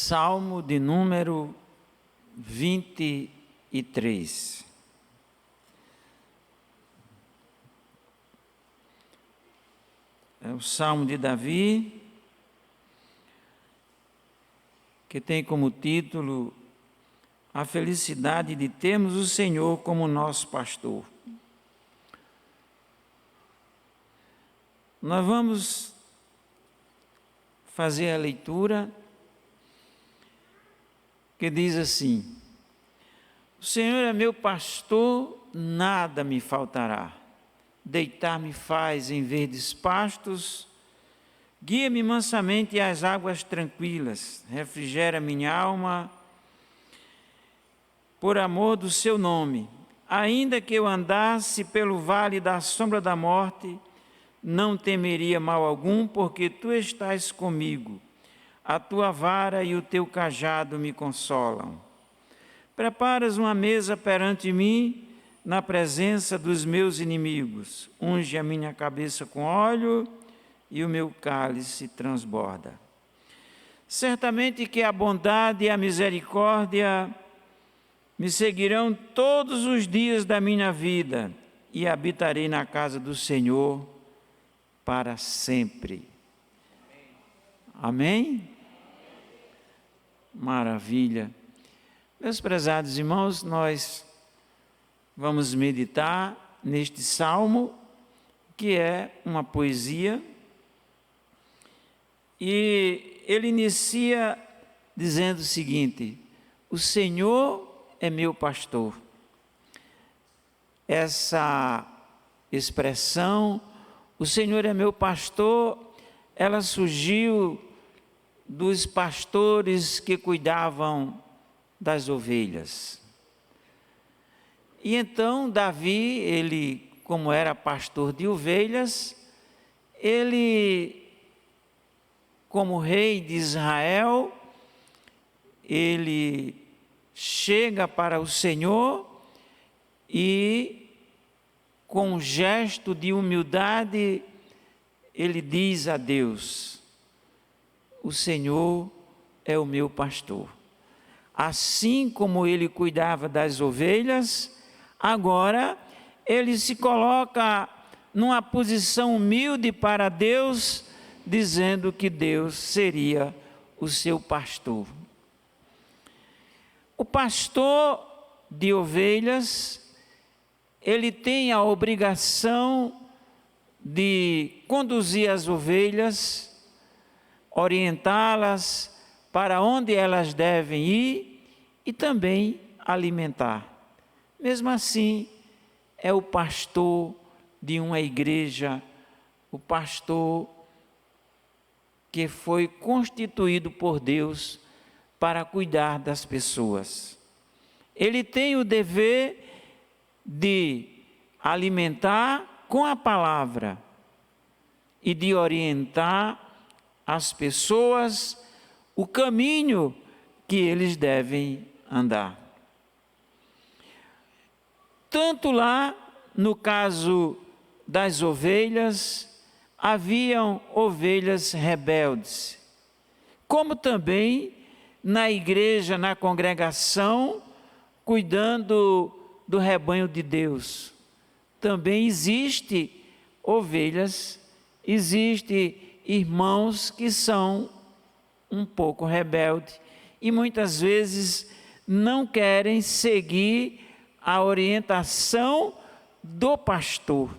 Salmo de número 23. É o Salmo de Davi, que tem como título A Felicidade de Termos o Senhor como nosso pastor. Nós vamos fazer a leitura que diz assim: o Senhor é meu pastor, nada me faltará. Deitar-me faz em verdes pastos, guia-me mansamente às águas tranquilas, refrigera minha alma, por amor do seu nome. Ainda que eu andasse pelo vale da sombra da morte, não temeria mal algum, porque tu estás comigo. A tua vara e o teu cajado me consolam. Preparas uma mesa perante mim, na presença dos meus inimigos. Unge a minha cabeça com óleo e o meu cálice transborda. Certamente que a bondade e a misericórdia me seguirão todos os dias da minha vida e habitarei na casa do Senhor para sempre. Amém? Maravilha. Meus prezados irmãos, nós vamos meditar neste salmo, que é uma poesia, e ele inicia dizendo o seguinte: o Senhor é meu pastor. Essa expressão, o Senhor é meu pastor, ela surgiu dos pastores que cuidavam das ovelhas. E então Davi, ele, como era pastor de ovelhas, ele, como rei de Israel, ele chega para o Senhor e, com um gesto de humildade, ele diz a Deus: o Senhor é o meu pastor. Assim como ele cuidava das ovelhas, agora ele se coloca numa posição humilde para Deus, dizendo que Deus seria o seu pastor. O pastor de ovelhas, ele tem a obrigação de conduzir as ovelhas, orientá-las para onde elas devem ir e também alimentar. Mesmo assim, é o pastor de uma igreja, o pastor que foi constituído por Deus para cuidar das pessoas. Ele tem o dever de alimentar com a palavra e de orientar as pessoas o caminho que eles devem andar. Tanto lá, no caso das ovelhas, haviam ovelhas rebeldes, como também na igreja, na congregação, cuidando do rebanho de Deus. Também existe ovelhas, existe irmãos que são um pouco rebeldes e muitas vezes não querem seguir a orientação do pastor.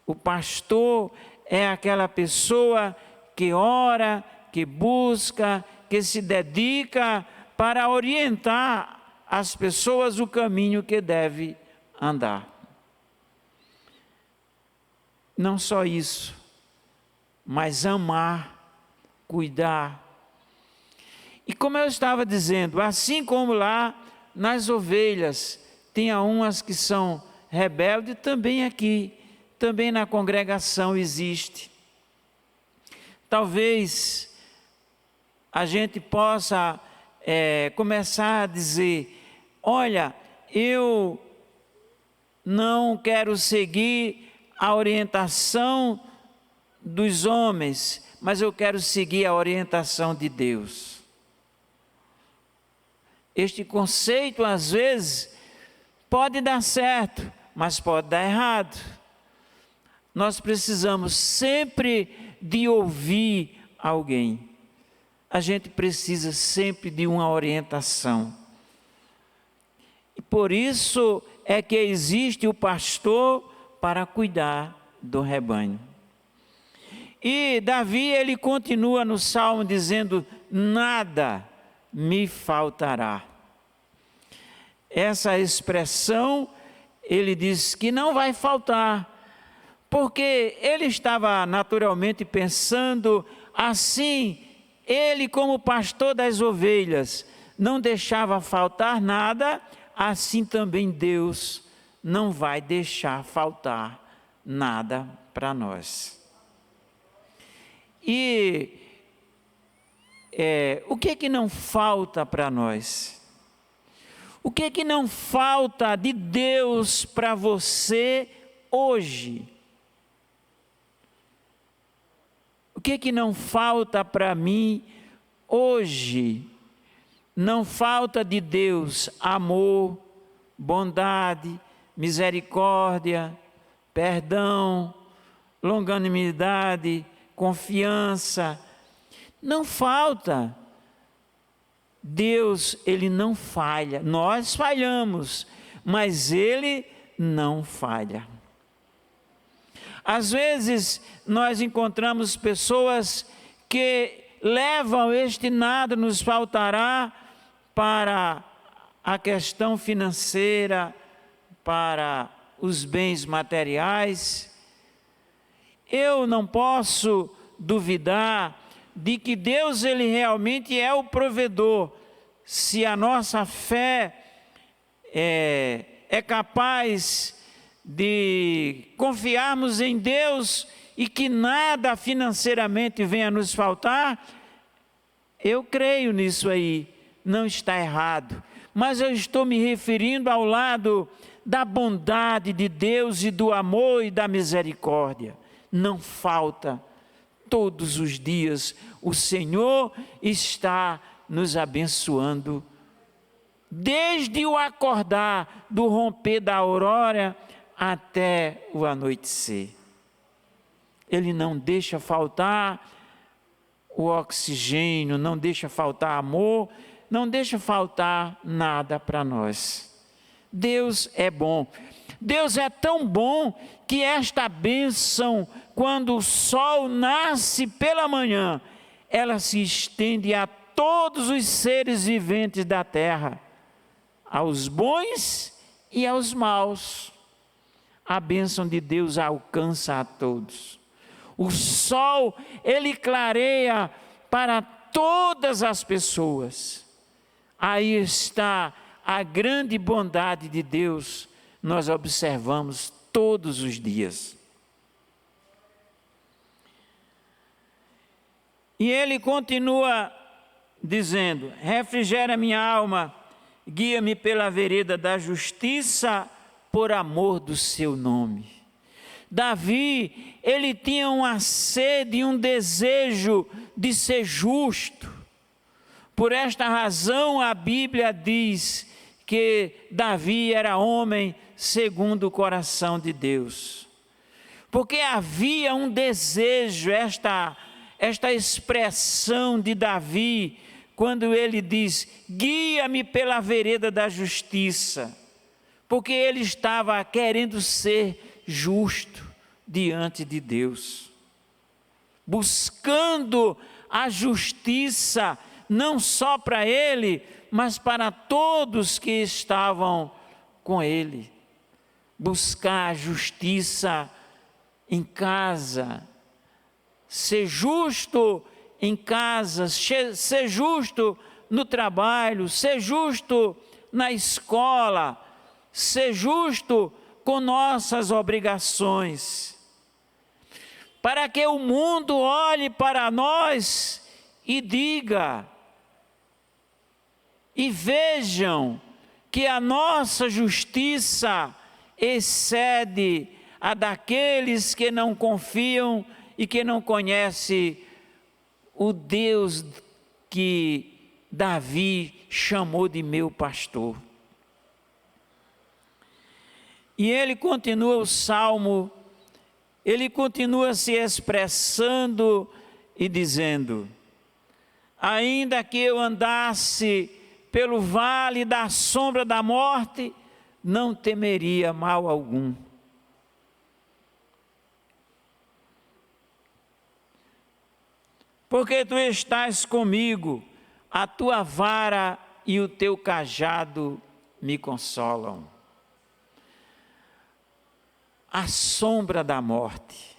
O pastor é aquela pessoa que ora, que busca, que se dedica para orientar as pessoas o caminho que deve andar. Não só isso, mas amar, cuidar. E como eu estava dizendo, assim como lá nas ovelhas, tinha umas que são rebeldes, também aqui, também na congregação existe. Talvez a gente possa começar a dizer: olha, eu não quero seguir a orientação dos homens, mas eu quero seguir a orientação de Deus. Este conceito, às vezes, pode dar certo, mas pode dar errado. Nós precisamos sempre de ouvir alguém. A gente precisa sempre de uma orientação. E por isso é que existe o pastor para cuidar do rebanho. E Davi, ele continua no Salmo dizendo: nada me faltará. Essa expressão, ele diz que não vai faltar, porque ele estava naturalmente pensando assim, ele como pastor das ovelhas, não deixava faltar nada, assim também Deus não vai deixar faltar nada para nós. E o que não falta para nós? O que não falta de Deus para você hoje? O que não falta para mim hoje? Não falta de Deus amor, bondade, misericórdia, perdão, longanimidade, confiança. Não falta. Deus, ele não falha. Nós falhamos, mas ele não falha. Às vezes nós encontramos pessoas que levam este nada nos faltará para a questão financeira, para os bens materiais. Eu não posso duvidar de que Deus, ele realmente é o provedor, se a nossa fé é capaz de confiarmos em Deus e que nada financeiramente venha nos faltar. Eu creio nisso aí, não está errado, mas eu estou me referindo ao lado da bondade de Deus e do amor e da misericórdia. Não falta. Todos os dias o Senhor está nos abençoando, desde o acordar, do romper da aurora até o anoitecer. Ele não deixa faltar o oxigênio, não deixa faltar amor, não deixa faltar nada para nós. Deus é bom. Deus é tão bom que esta bênção, quando o sol nasce pela manhã, ela se estende a todos os seres viventes da terra, aos bons e aos maus. A bênção de Deus alcança a todos. O sol, ele clareia para todas as pessoas. Aí está a grande bondade de Deus, nós observamos todos os dias. E ele continua dizendo: refrigera minha alma, guia-me pela vereda da justiça, por amor do seu nome. Davi, ele tinha uma sede e um desejo de ser justo. Por esta razão a Bíblia diz que Davi era homem segundo o coração de Deus. Porque havia um desejo, esta expressão de Davi, quando ele diz: guia-me pela vereda da justiça, porque ele estava querendo ser justo diante de Deus, buscando a justiça, não só para ele, mas para todos que estavam com ele. Buscar a justiça em casa, ser justo em casa, ser justo no trabalho, ser justo na escola, ser justo com nossas obrigações, para que o mundo olhe para nós e diga, e vejam que a nossa justiça excede a daqueles que não confiam e que não conhecem o Deus que Davi chamou de meu pastor. E ele continua o salmo, ele continua se expressando e dizendo: ainda que eu andasse pelo vale da sombra da morte, não temeria mal algum. Porque tu estás comigo, a tua vara e o teu cajado me consolam. A sombra da morte.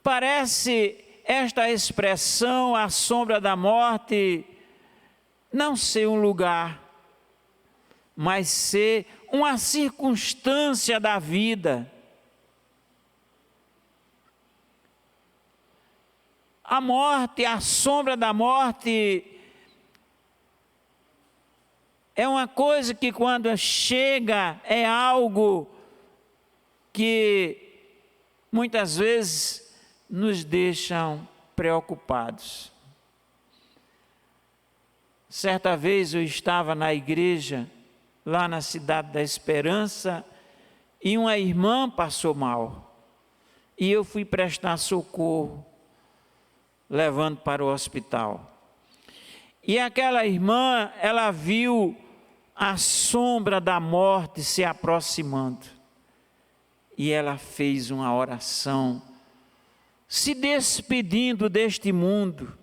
Parece esta expressão, a sombra da morte, não ser um lugar, mas ser uma circunstância da vida. A morte, a sombra da morte, é uma coisa que quando chega é algo que muitas vezes nos deixam preocupados. Certa vez eu estava na igreja, lá na Cidade da Esperança, e uma irmã passou mal. E eu fui prestar socorro, levando para o hospital. E aquela irmã, ela viu a sombra da morte se aproximando. E ela fez uma oração, se despedindo deste mundo,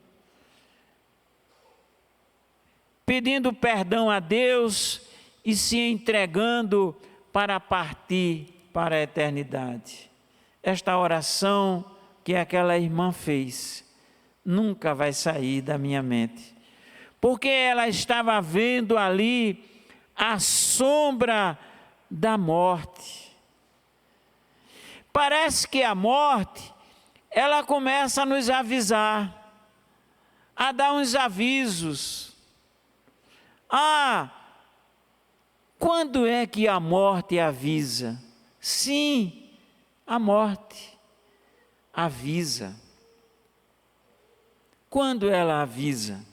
pedindo perdão a Deus e se entregando para partir para a eternidade. Esta oração que aquela irmã fez nunca vai sair da minha mente, porque ela estava vendo ali a sombra da morte. Parece que a morte, ela começa a nos avisar, a dar uns avisos. Quando é que a morte avisa? Sim, a morte avisa. Quando ela avisa?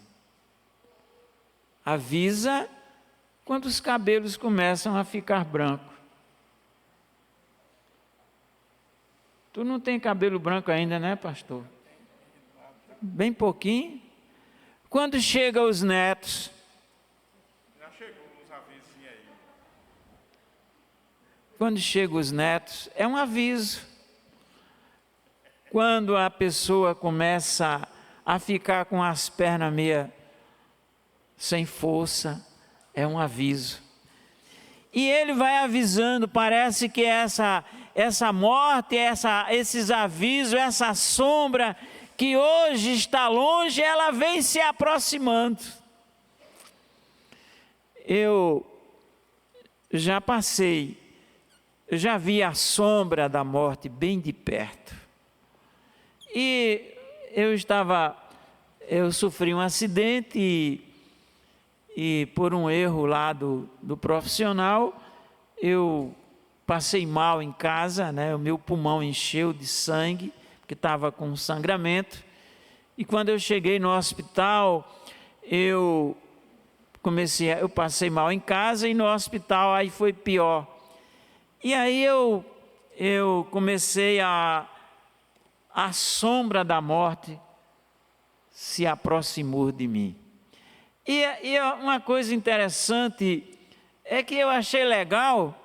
Avisa quando os cabelos começam a ficar brancos. Tu não tem cabelo branco ainda, né, pastor? Bem pouquinho. Quando chegam os netos? Já chegou os avisos aí. Quando chegam os netos, é um aviso. Quando a pessoa começa a ficar com as pernas meio sem força, é um aviso. E ele vai avisando, parece que essa morte, esses avisos, essa sombra que hoje está longe, ela vem se aproximando. Eu já vi a sombra da morte bem de perto. E eu sofri um acidente e por um erro lá do profissional, eu passei mal em casa, né? O meu pulmão encheu de sangue, porque estava com sangramento. E quando eu cheguei no hospital, eu passei mal em casa e no hospital aí foi pior. E aí eu comecei a sombra da morte se aproximou de mim. E uma coisa interessante é que eu achei legal,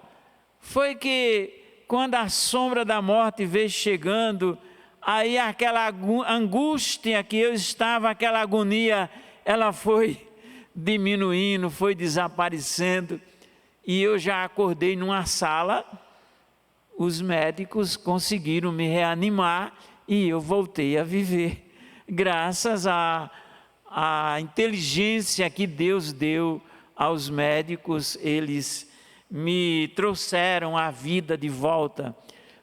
foi que quando a sombra da morte veio chegando, aí aquela angústia que eu estava, aquela agonia, ela foi diminuindo, foi desaparecendo, e eu já acordei numa sala, os médicos conseguiram me reanimar, e eu voltei a viver, graças à inteligência que Deus deu aos médicos, eles me trouxeram a vida de volta.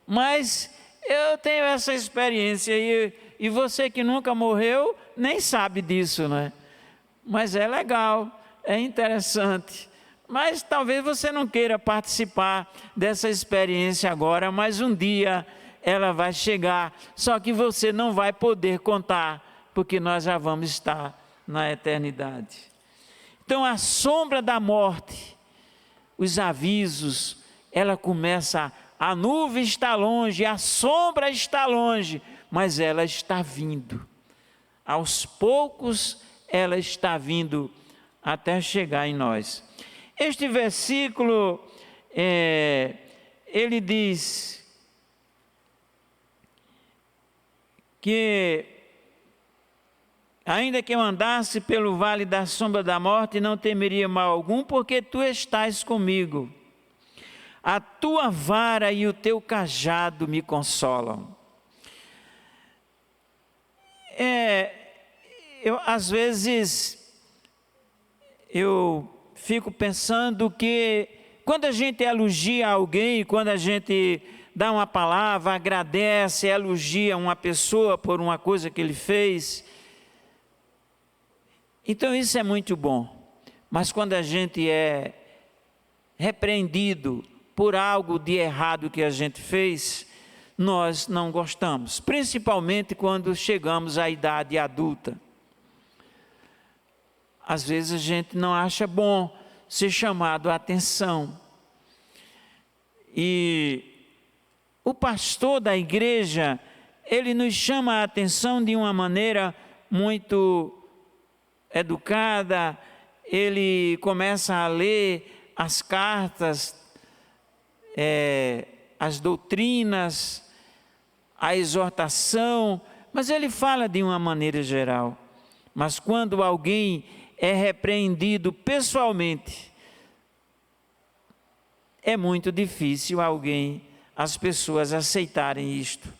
Mas eu tenho essa experiência, e você que nunca morreu, nem sabe disso, né? Mas é legal, é interessante. Mas talvez você não queira participar dessa experiência agora, mas um dia ela vai chegar, só que você não vai poder contar, porque nós já vamos estar na eternidade. Então a sombra da morte, os avisos, ela começa, a nuvem está longe, a sombra está longe, mas ela está vindo. Aos poucos ela está vindo até chegar em nós. Este versículo, ele diz que ainda que eu andasse pelo vale da sombra da morte, não temeria mal algum, porque tu estás comigo. A tua vara e o teu cajado me consolam. Às vezes, eu fico pensando que quando a gente elogia alguém, quando a gente dá uma palavra, agradece, elogia uma pessoa por uma coisa que ele fez, então isso é muito bom. Mas quando a gente é repreendido por algo de errado que a gente fez, nós não gostamos, principalmente quando chegamos à idade adulta. Às vezes a gente não acha bom ser chamado a atenção. E o pastor da igreja, ele nos chama a atenção de uma maneira muito educada. Ele começa a ler as cartas, as doutrinas, a exortação, mas ele fala de uma maneira geral. Mas quando alguém é repreendido pessoalmente, é muito difícil as pessoas aceitarem isto.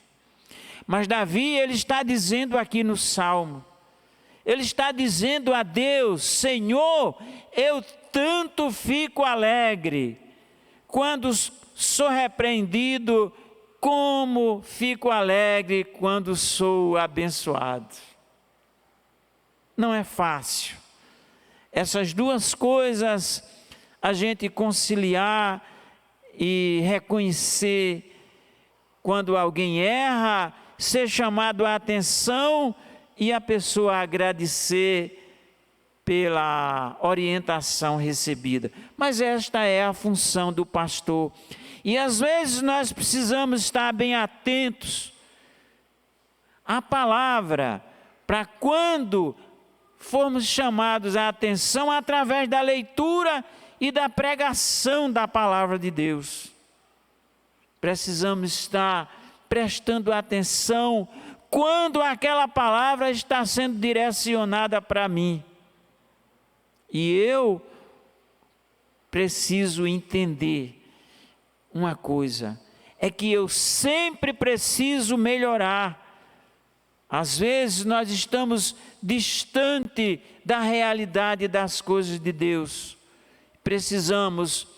Mas Davi, ele está dizendo aqui no Salmo, ele está dizendo a Deus: Senhor, eu tanto fico alegre quando sou repreendido, como fico alegre quando sou abençoado. Não é fácil essas duas coisas a gente conciliar e reconhecer quando alguém erra, ser chamado a atenção e a pessoa agradecer pela orientação recebida. Mas esta é a função do pastor. E às vezes nós precisamos estar bem atentos à palavra, para quando formos chamados à atenção através da leitura e da pregação da palavra de Deus. Precisamos estar prestando atenção quando aquela palavra está sendo direcionada para mim. E eu preciso entender uma coisa, é que eu sempre preciso melhorar. Às vezes nós estamos distante da realidade das coisas de Deus. Precisamos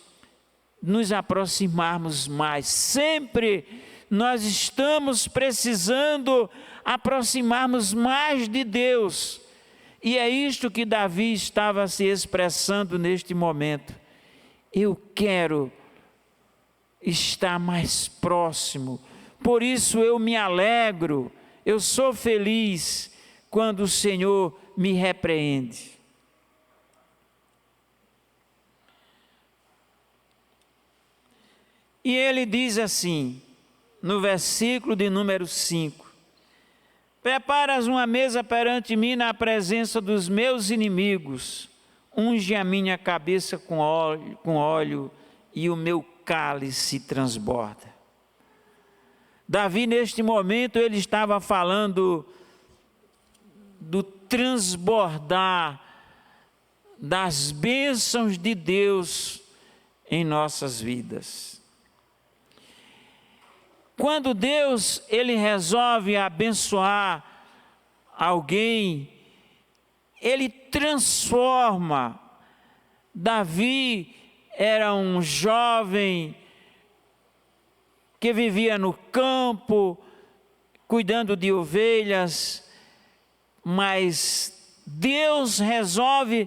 nos aproximarmos mais. Sempre nós estamos precisando aproximarmos mais de Deus. E é isto que Davi estava se expressando neste momento. Eu quero estar mais próximo. Por isso eu me alegro. Eu sou feliz quando o Senhor me repreende. E ele diz assim, no versículo de número 5: Preparas uma mesa perante mim na presença dos meus inimigos, unge a minha cabeça com óleo e o meu cálice transborda. Davi, neste momento, ele estava falando do transbordar das bênçãos de Deus em nossas vidas. Quando Deus, ele resolve abençoar alguém, ele transforma. Davi era um jovem que vivia no campo, cuidando de ovelhas, mas Deus resolve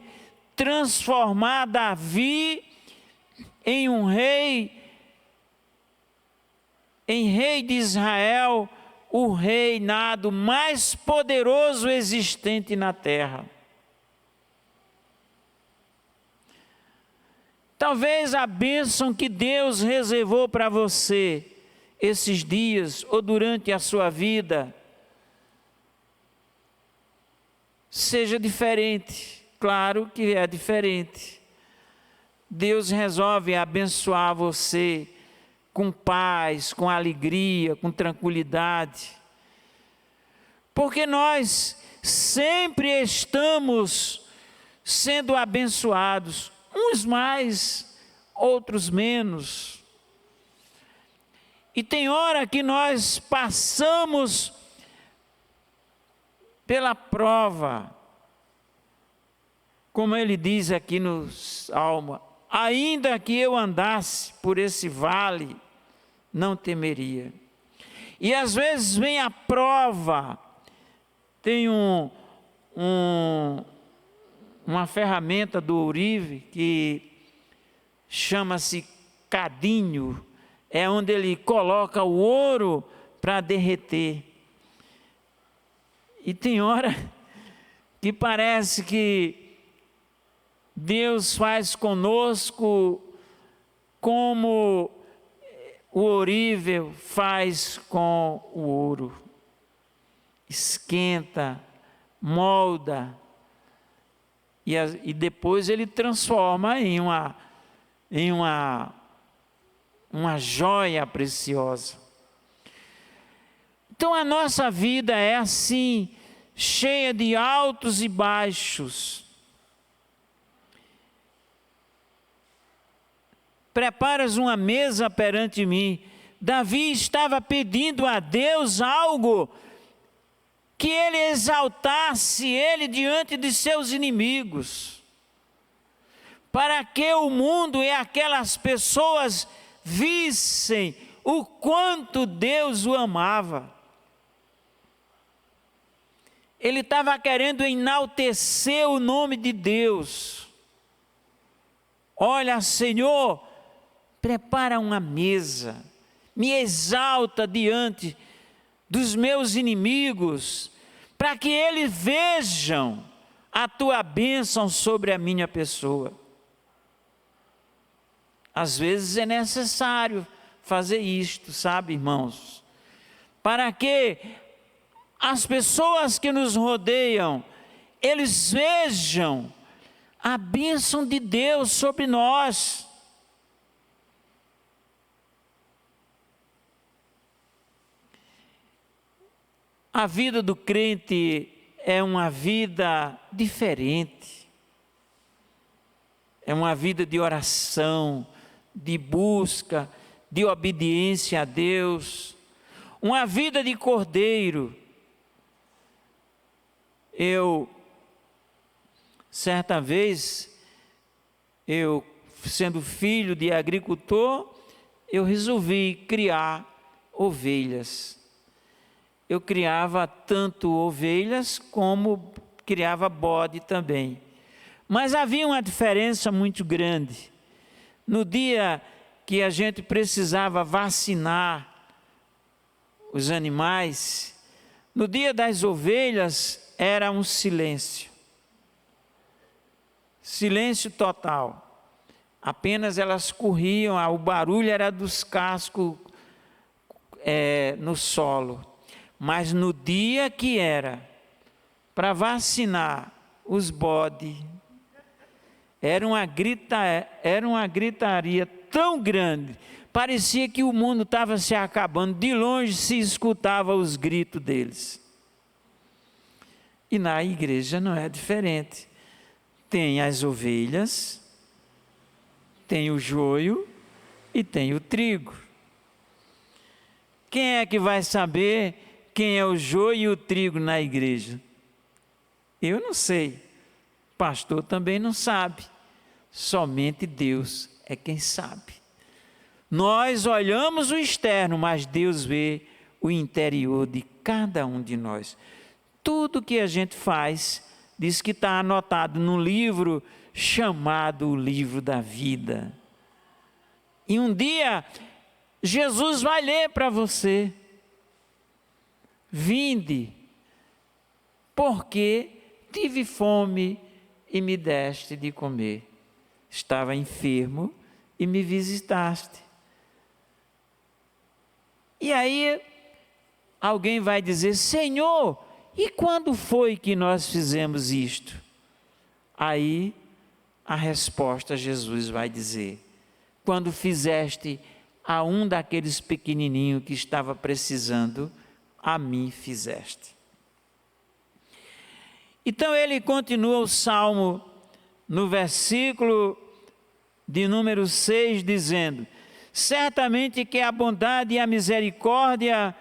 transformar Davi em um rei, em rei de Israel, o reinado mais poderoso existente na terra. Talvez a bênção que Deus reservou para você esses dias ou durante a sua vida seja diferente. Claro que é diferente. Deus resolve abençoar você com paz, com alegria, com tranquilidade. Porque nós sempre estamos sendo abençoados, uns mais, outros menos. E tem hora que nós passamos pela prova, como ele diz aqui no Salmo: ainda que eu andasse por esse vale, não temeria. E às vezes vem a prova. Tem uma ferramenta do ourive que chama-se cadinho, é onde ele coloca o ouro para derreter. E tem hora que parece que Deus faz conosco como o ourive faz com o ouro. Esquenta, molda, e depois ele transforma em uma joia preciosa. Então a nossa vida é assim, cheia de altos e baixos. Preparas uma mesa perante mim. Davi estava pedindo a Deus algo que ele exaltasse ele diante de seus inimigos, para que o mundo e aquelas pessoas vissem o quanto Deus o amava. Ele estava querendo enaltecer o nome de Deus. Olha, Senhor, prepara uma mesa, me exalta diante dos meus inimigos, para que eles vejam a tua bênção sobre a minha pessoa. Às vezes é necessário fazer isto, sabe, irmãos? Para que as pessoas que nos rodeiam, eles vejam a bênção de Deus sobre nós. A vida do crente é uma vida diferente. É uma vida de oração, de busca, de obediência a Deus. Uma vida de cordeiro. Certa vez, sendo filho de agricultor, eu resolvi criar ovelhas. Eu criava tanto ovelhas como criava bode também. Mas havia uma diferença muito grande. No dia que a gente precisava vacinar os animais, no dia das ovelhas era um silêncio. Silêncio total. Apenas elas corriam, o barulho era dos cascos no solo. Mas no dia que era para vacinar os bodes, era uma gritaria tão grande, parecia que o mundo estava se acabando, de longe se escutava os gritos deles. E na igreja não é diferente. Tem as ovelhas, tem o joio e tem o trigo. Quem é que vai saber quem é o joio e o trigo na igreja? Eu não sei. O pastor também não sabe. Somente Deus é quem sabe. Nós olhamos o externo, mas Deus vê o interior de cada um de nós. Tudo que a gente faz, diz que está anotado num livro chamado o livro da vida. E um dia, Jesus vai ler para você. Vinde, porque tive fome e me deste de comer. estava enfermo e me visitaste. E aí alguém vai dizer: Senhor, e quando foi que nós fizemos isto? Aí a resposta Jesus vai dizer: quando fizeste a um daqueles pequenininhos que estava precisando, a mim fizeste. Então ele continua o salmo no versículo de número 6, dizendo: certamente que a bondade e a misericórdia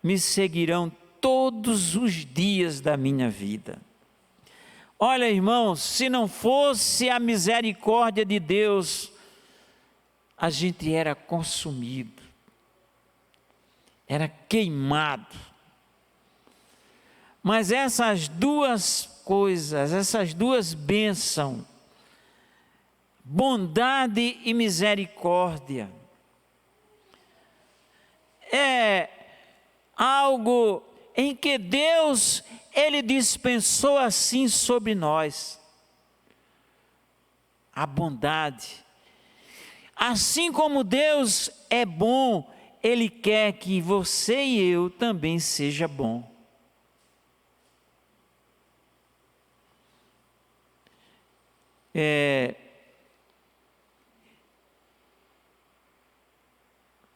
me seguirão todos os dias da minha vida. Olha, irmãos, se não fosse a misericórdia de Deus, a gente era consumido, era queimado. Mas essas duas coisas, essas duas bênçãos, bondade e misericórdia, é algo em que Deus, Ele dispensou assim sobre nós. A bondade. Assim como Deus é bom, Ele quer que você e eu também seja bom.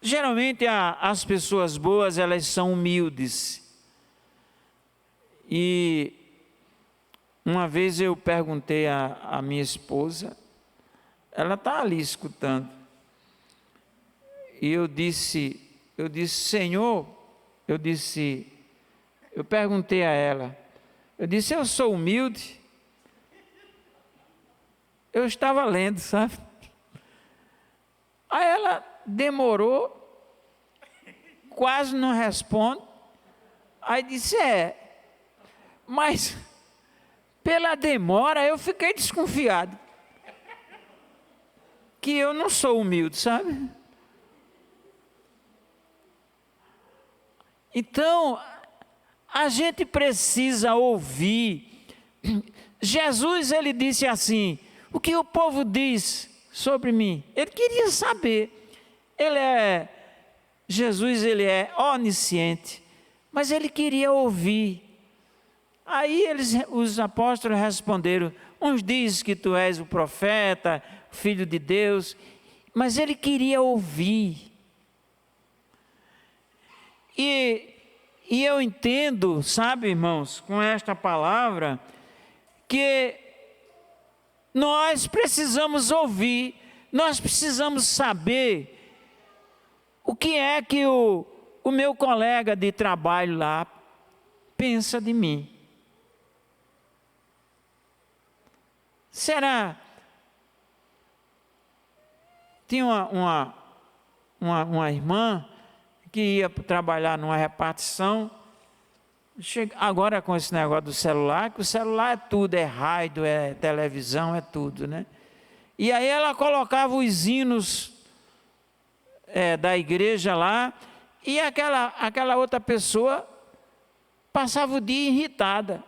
Geralmente as pessoas boas, elas são humildes. E uma vez eu perguntei à minha esposa, ela está ali escutando, e eu disse, Senhor, eu perguntei a ela, eu disse: eu sou humilde? Eu estava lendo, sabe? Aí ela demorou, quase não responde. Aí disse: mas pela demora eu fiquei desconfiado que eu não sou humilde, sabe? Então, a gente precisa ouvir. Jesus, ele disse assim: o que o povo diz sobre mim? Ele queria saber. Jesus, ele é onisciente, mas ele queria ouvir. Aí os apóstolos responderam: uns dizem que tu és o profeta, filho de Deus, mas ele queria ouvir. E eu entendo, sabe, irmãos, com esta palavra, que nós precisamos ouvir, nós precisamos saber o que é que o meu colega de trabalho lá pensa de mim. Será? Tinha uma irmã que ia trabalhar numa repartição, agora com esse negócio do celular, que o celular é tudo, é rádio, é televisão, é tudo, né? E aí ela colocava os hinos da igreja lá, e aquela outra pessoa passava o dia irritada.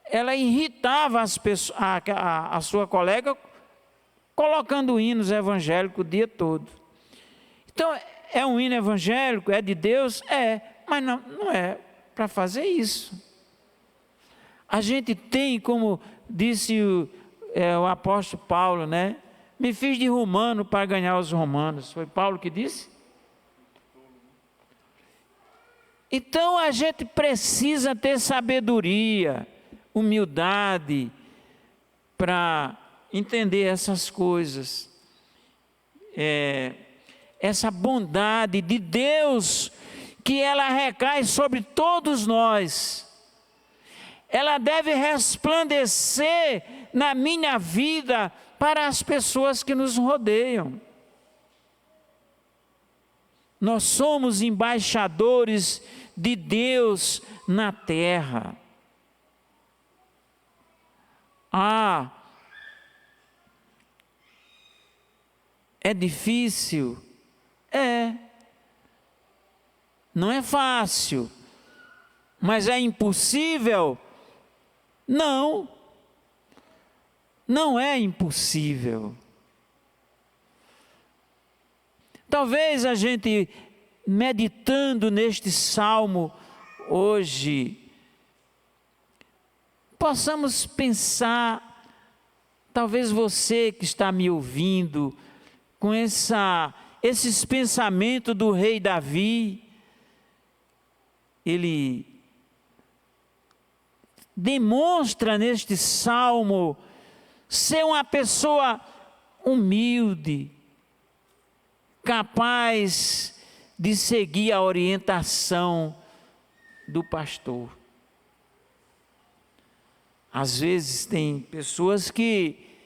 Ela irritava as pessoas, a sua colega, colocando hinos evangélicos o dia todo. Então, é um hino evangélico, é de Deus? Mas não é para fazer isso. A gente tem, como disse o apóstolo Paulo, né? Me fiz de romano para ganhar os romanos. Foi Paulo que disse? Então a gente precisa ter sabedoria, humildade, para entender essas coisas. Essa bondade de Deus, que ela recai sobre todos nós, ela deve resplandecer na minha vida para as pessoas que nos rodeiam. Nós somos embaixadores de Deus na terra. É difícil? Não é fácil, mas é impossível? Não é impossível. Talvez a gente, meditando neste salmo hoje, possamos pensar, talvez você que está me ouvindo, com esses pensamentos do rei Davi, ele demonstra neste salmo ser uma pessoa humilde, capaz de seguir a orientação do pastor. Às vezes tem pessoas que,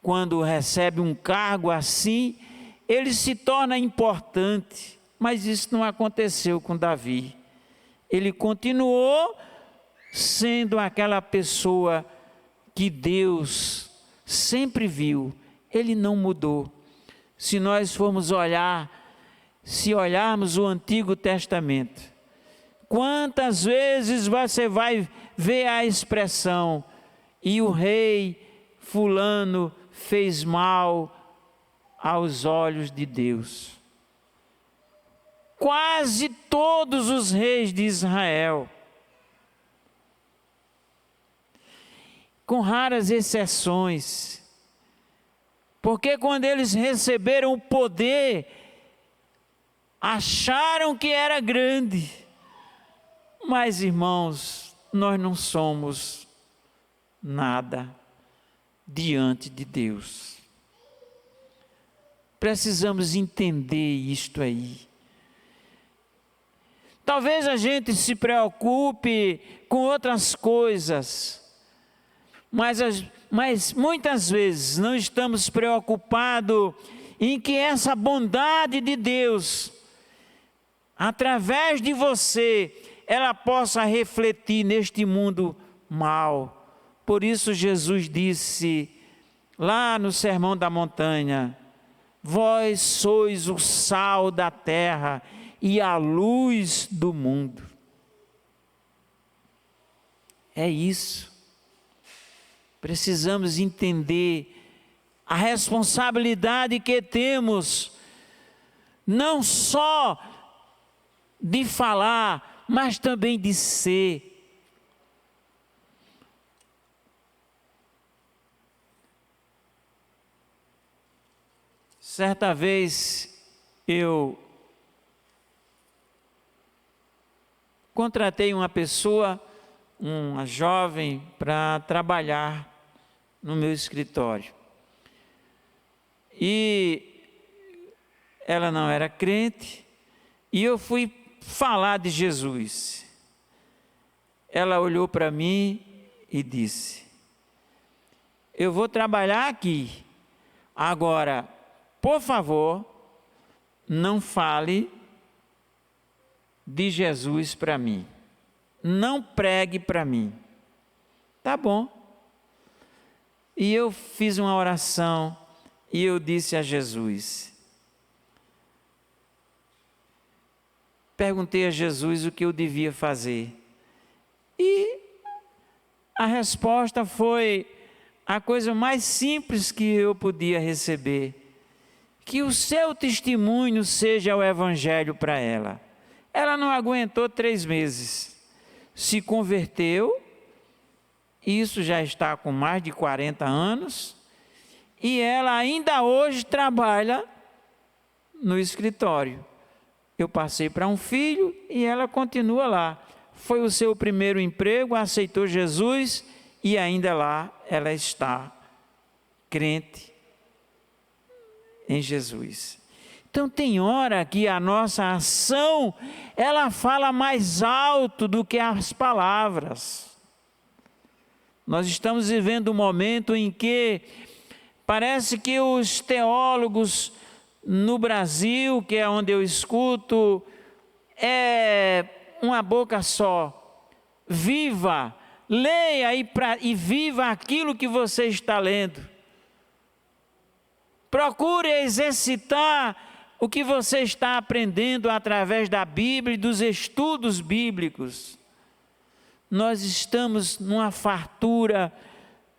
quando recebem um cargo assim, ele se torna importante, mas isso não aconteceu com Davi. Ele continuou sendo aquela pessoa que Deus sempre viu, ele não mudou. Se nós formos se olharmos o Antigo Testamento, quantas vezes você vai ver a expressão, e o rei fulano fez mal aos olhos de Deus? Quase todos os reis de Israel, com raras exceções, porque quando eles receberam o poder, acharam que era grande. Mas, irmãos, nós não somos nada diante de Deus. Precisamos entender isto aí. Talvez a gente se preocupe com outras coisas, mas muitas vezes não estamos preocupados em que essa bondade de Deus, através de você, ela possa refletir neste mundo mal. Por isso Jesus disse lá no Sermão da Montanha: vós sois o sal da terra e a luz do mundo. É isso. Precisamos entender a responsabilidade que temos, não só de falar, mas também de ser. Certa vez eu contratei uma pessoa, uma jovem, para trabalhar no meu escritório. E ela não era crente, e eu fui falar de Jesus. Ela olhou para mim e disse: eu vou trabalhar aqui, agora, por favor, não fale de Jesus para mim, não pregue para mim. Tá bom. E eu fiz uma oração e eu disse a Jesus, perguntei a Jesus o que eu devia fazer. E a resposta foi a coisa mais simples que eu podia receber: que o seu testemunho seja o evangelho para ela. Ela não aguentou 3 meses, se converteu, isso já está com mais de 40 anos, e ela ainda hoje trabalha no escritório. Eu passei para um filho e ela continua lá. Foi o seu primeiro emprego, aceitou Jesus e ainda lá ela está, crente em Jesus. Então tem hora que a nossa ação, ela fala mais alto do que as palavras. Nós estamos vivendo um momento em que parece que os teólogos no Brasil, que é onde eu escuto, é uma boca só. Viva, leia e viva aquilo que você está lendo. Procure exercitar o que você está aprendendo através da Bíblia e dos estudos bíblicos. Nós estamos numa fartura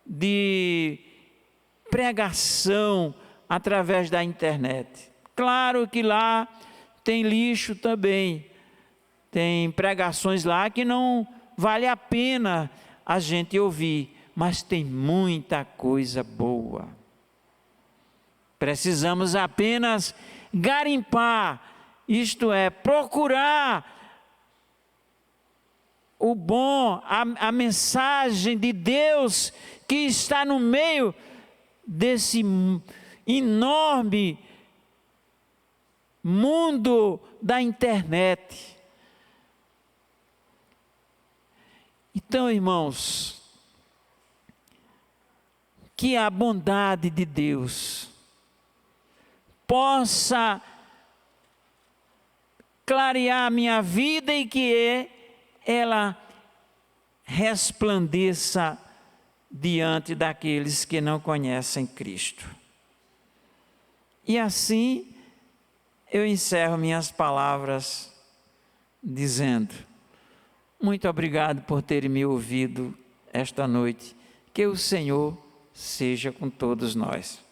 de pregação através da internet. Claro que lá tem lixo também, tem pregações lá que não vale a pena a gente ouvir, mas tem muita coisa boa. Precisamos apenas garimpar, isto é, procurar o bom, a mensagem de Deus que está no meio desse enorme mundo da internet. Então, irmãos, que a bondade de Deus possa clarear a minha vida e que ela resplandeça diante daqueles que não conhecem Cristo. E assim eu encerro minhas palavras dizendo: muito obrigado por terem me ouvido esta noite. Que o Senhor seja com todos nós.